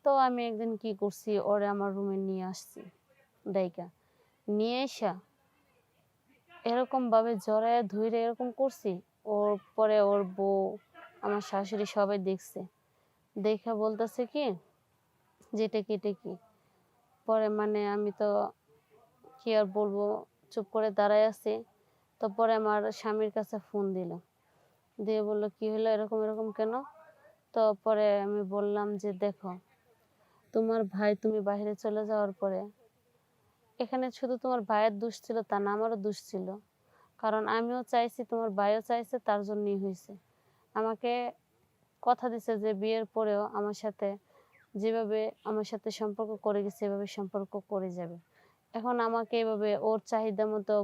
তো আমি একদিন কি করছি, ওরে আমার রুমে নিয়ে আসছি ডাইকা নিয়ে এসা এরকম ভাবে জড়ায় ধইরে এরকম করছি। ওর পরে ওর বউ, আমার শাশুড়ি সবাই দেখছে। দেখা বলতেছে কি যে এটা কি। পরে মানে আমি তো কি আর বলবো, চুপ করে দাঁড়ায় আছি। তো পরে আমার স্বামীর কাছে ফোন দিল, দিয়ে বললো কি হলো, এরকম এরকম কেন? তো পরে আমি বললাম যে দেখো, তোমার ভাই তুমি বাইরে চলে যাওয়ার পরে এখানে শুধু তোমার ভাইয়ের দোষ ছিল তা না, আমারও দোষ ছিল। কারণ আমিও চাইছি, তোমার ভাইও চাইছে, তার জন্যই হয়েছে। আমাকে কথা দিছে যে বিয়ের পরেও আমার সাথে যেভাবে আমার সাথে সম্পর্ক করে গেছে এভাবে সম্পর্ক করে যাবে। এখন আমাকে এভাবে ওর চাহিদা মতো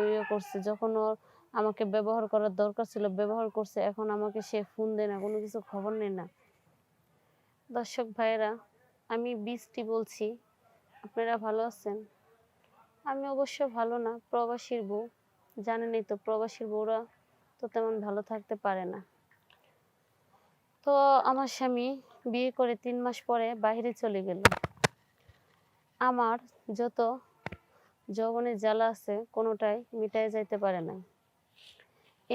ইয়ে করছে, যখন ওর আমাকে ব্যবহার করার দরকার ছিল ব্যবহার করছে। এখন আমাকে সে ফোন দেয় না, কোনো কিছু খবর নেয় না। দর্শক ভাইয়েরা, আমি বৃষ্টি বলছি, আপনারা ভালো আছেন? আমি অবশ্য ভালো না, প্রবাসীর বউ, জানেনই তো প্রবাসীর বউরা তো তেমন ভালো থাকতে পারে না। তো আমার স্বামী বিয়ে করে 3 মাস পরে বাইরে চলে গেল। আমার যত যৌবনের জ্বালা আছে কোনোটাই মিটায় যাইতে পারে না।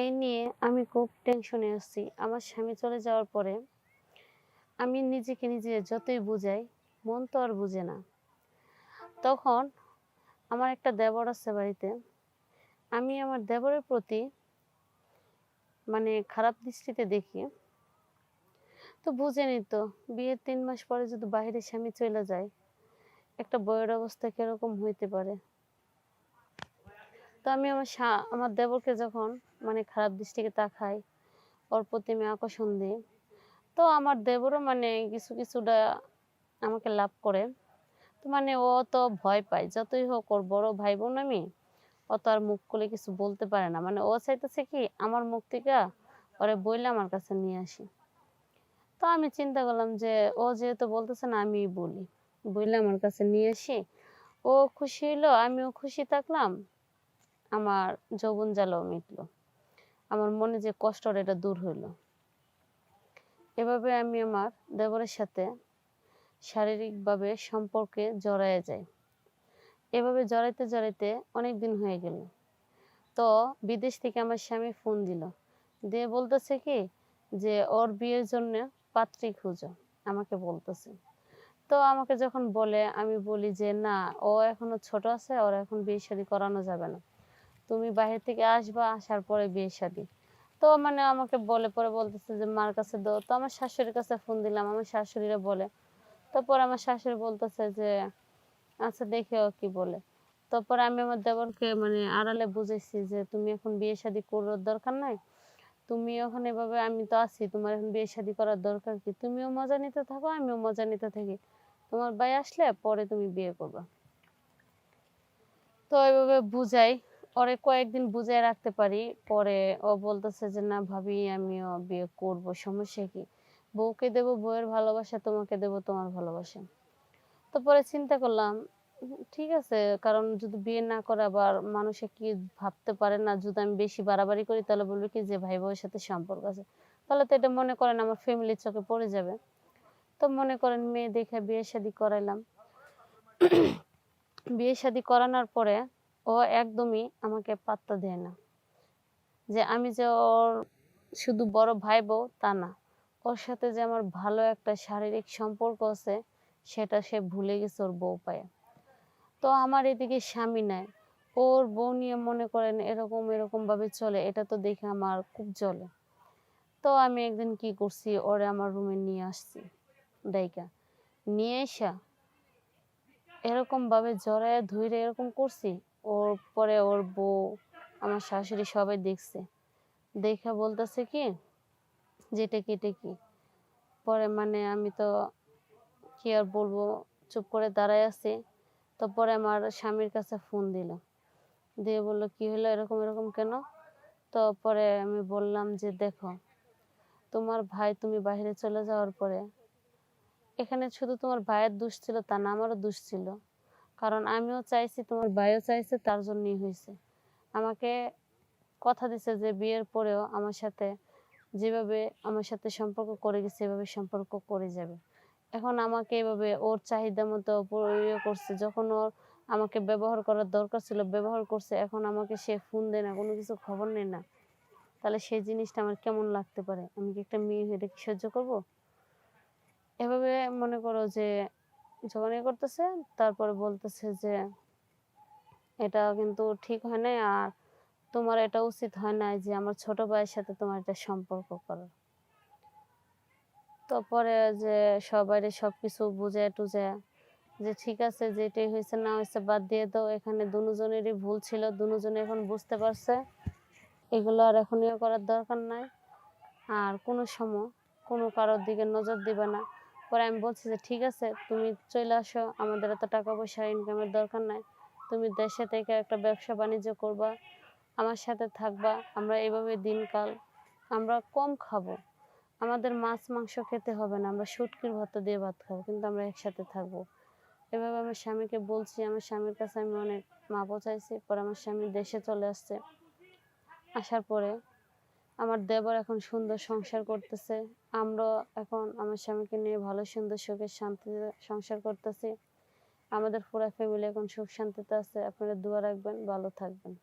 এই নিয়ে আমি খুব টেনশনে আছি। আমার স্বামী চলে যাওয়ার পরে আমি নিজেকে নিজে যতই বুঝাই, মন তো আর বুঝে না। তখন আমার একটা দেবর আছে বাড়িতে। আমি আমার দেবরের প্রতি মানে খারাপ দৃষ্টিতে দেখি। তো বুঝেনি তো, বিয়ের 3 মাস পরে যদি বাইরে স্বামী চলে যায়, একটা বউয়ের অবস্থা কিরকম হইতে পারে। তো আমি আমার দেবরকে যখন মানে খারাপ দৃষ্টিতে তাকাই, ওর প্রতি আমি আকর্ষণ দিই, তো আমার দেবরও মানে কিছুটা আমাকে লাভ করে। তো মানে ও তো ভয় পায়, যতই হোক ওর বড় ভাই বোন আমি, ও তো আর মুখ খুলে কিছু বলতে পারে না। মানে ও চাইতেছে কি আমার মুখ থেকে ওরে বইলে আমার কাছে নিয়ে আসি। তো আমি চিন্তা করলাম যে ও যেহেতু বলতেছে না, আমি বলি, বইলে আমার কাছে নিয়ে আসি। ও খুশি হইলো, আমিও খুশি থাকলাম, আমার যৌবন জ্বালাও মিটলো, আমার মনে যে কষ্টটা এটা দূর হইলো। এভাবে আমি আমার দেবরের সাথে শারীরিকভাবে সম্পর্কে জড়ায় যাই। এভাবে জড়াইতে জড়াইতে অনেক দিন হয়ে গেল। তো বিদেশ থেকে আমার স্বামী ফোন দিল, দিয়ে বলতেছে কি যে ওর বিয়ের জন্য পাত্রী খুঁজো, আমাকে বলতেছে। তো আমাকে যখন বলে আমি বলি যে না, ও এখনো ছোট আছে, ওর এখন বিয়ে শাদী করানো যাবে না, তুমি বাইরে থেকে আসবা, আসার পরে বিয়ে শাদী। তো মানে আমাকে বলে, পরে বলতেছে যে মার কাছে দাও। তো আমার শাশুড়ির কাছে ফোন দিলাম, আমার শাশুড়িরা বলে। তারপর আমার শাশুড়ি বলতেছে যে আচ্ছা দেখে ও কি বলে। তারপর আমি আমার দেবরকে মানে আড়ালে বুঝাইছি যে তুমি এখন বিয়ে শাদী করার দরকার নাই, তুমি এখন এভাবে, আমি তো আছি, তোমার এখন বিয়ে শাদী করার দরকার কি, তুমিও মজা নিতে থাকো আমিও মজা নিতে থাকি, তোমার ভাই আসলে পরে তুমি বিয়ে করবা। তো এভাবে বুঝাই, ওরে কয়েকদিন বুঝাই রাখতে পারি। পরে ও বলতেছে যে না ভাবি, আমিও বিয়ে করব, সমস্যা কি, বউকে দেবো বউয়ের ভালোবাসা, তোমাকে দেবো তোমার ভালোবাসা। তো পরে চিন্তা করলাম ঠিক আছে, কারণ যদি বিয়ে না করে আবার মানুষে কি ভাবতে পারে না, যদি আমি বেশি বাড়াবাড়ি করি তাহলে বলবে কি যে ভাই বউয়ের সাথে সম্পর্ক আছে, তাহলে তো এটা মনে করেন আমার ফ্যামিলির চোখে পড়ে যাবে। তো মনে করেন মেয়ে দেখে বিয়ে শাদী করাইলাম। বিয়ে শাদী করানোর পরে ও একদমই আমাকে পাত্তা দেয় না। যে আমি যে ওর শুধু বড় ভাই বউ তা না, ওর সাথে যে আমার ভালো একটা শারীরিক সম্পর্ক আছে সেটা সে ভুলে গেছে ওর বউ পায়ে। তো আমার এদিকে স্বামী নাই, ওর বউ নিয়ে মনে করেন এরকম এরকম ভাবে চলে, এটা তো দেখে আমার খুব জ্বলে। তো আমি একদিন কি করছি, ওরে আমার রুমে নিয়ে আসছি ডাইকা নিয়ে এসা এরকম ভাবে জড়ায় ধইরে এরকম করছি। ওর পরে ওর বউ, আমার শাশুড়ি সবাই দেখছে। দেখা বলতেছে কি যে এটা কি। পরে মানে আমি তো কি আর বলবো, চুপ করে দাঁড়ায় আছি। তো পরে আমার স্বামীর কাছে ফোন দিল, দিয়ে বললো কি হলো, এরকম এরকম কেন? তো পরে আমি বললাম যে দেখো, তোমার ভাই তুমি বাইরে চলে যাওয়ার পরে এখানে শুধু তোমার ভাইয়ের দোষ ছিল তা না, আমারও দোষ ছিল। কারণ আমিও চাইছি, তোমার ভাইও চাইছে, তার জন্যই হয়েছে। আমাকে কথা দিছে যে বিয়ের পরেও আমার সাথে যেভাবে আমার সাথে সম্পর্ক করে গেছে এভাবে সম্পর্ক করে যাবে। এখন আমাকে এভাবে ওর চাহিদা মতো ইয়ে করছে। যখন ওর আমাকে ব্যবহার করার দরকার ছিল ব্যবহার করছে। এখন আমাকে সে ফোন দেয় না, কোনো কিছু খবর নেয় না। তাহলে সেই জিনিসটা আমার কেমন লাগতে পারে? আমি কি একটা মেয়ে হয়ে এটা কি সহ্য করব? এভাবে মনে করো যে যখন ইয়ে করতেছে তারপরে বলতেছে যে, "এটা কিন্তু ঠিক হয় নাই। আর তোমার এটা উচিত হয় নাই যে আমার ছোট ভাইয়ের সাথে তোমার এটা সম্পর্ক করার।" তো পরে যে সবাইরে সবকিছু বুঝায়া-টুজায়া যে ঠিক আছে যেটাই হইছে না হইছে বাদ দিয়ে দাও। এখানে দুজনেরই ভুল ছিল। দুজনে এখন বুঝতে পারছে। এগুলো আর এখন ইয়ে করার দরকার নাই। আর কোনো সময় কোনো কারোর দিকে নজর দিবা না। পরে আমি বলছি যে, "ঠিক আছে তুমি চইলা আসো। আমাদের এত টাকা-পয়সা ইনকামের দরকার নাই। তুমি দেশে থেকে একটা ব্যবসা-বাণিজ্য করবা। আমার সাথে থাকবা। আমরা এভাবে দিনকাল আমরা কম খাবো। আমাদের মাছ-মাংস খেতে হবে না। আমরা শুটকির ভর্তা দিয়ে ভাত খাবো। কিন্তু আমরা একসাথে থাকবো।" এভাবে আমার স্বামীকে বলছি। আমার স্বামীর কাছে আমি অনেক মাপও চাইছি। পরে আমার স্বামী দেশে চলে আসছে। আসার পরে আমার দেবর এখন সুন্দর সংসার করতেছে। আমরাও এখন আমার স্বামীকে নিয়ে ভালো সুন্দর সুখে শান্তিতে সংসার করতেছি। আমাদের পুরা ফ্যামিলি এখন সুখ শান্তিতে আছে। আপনারা দোয়া রাখবেন, ভালো থাকবেন।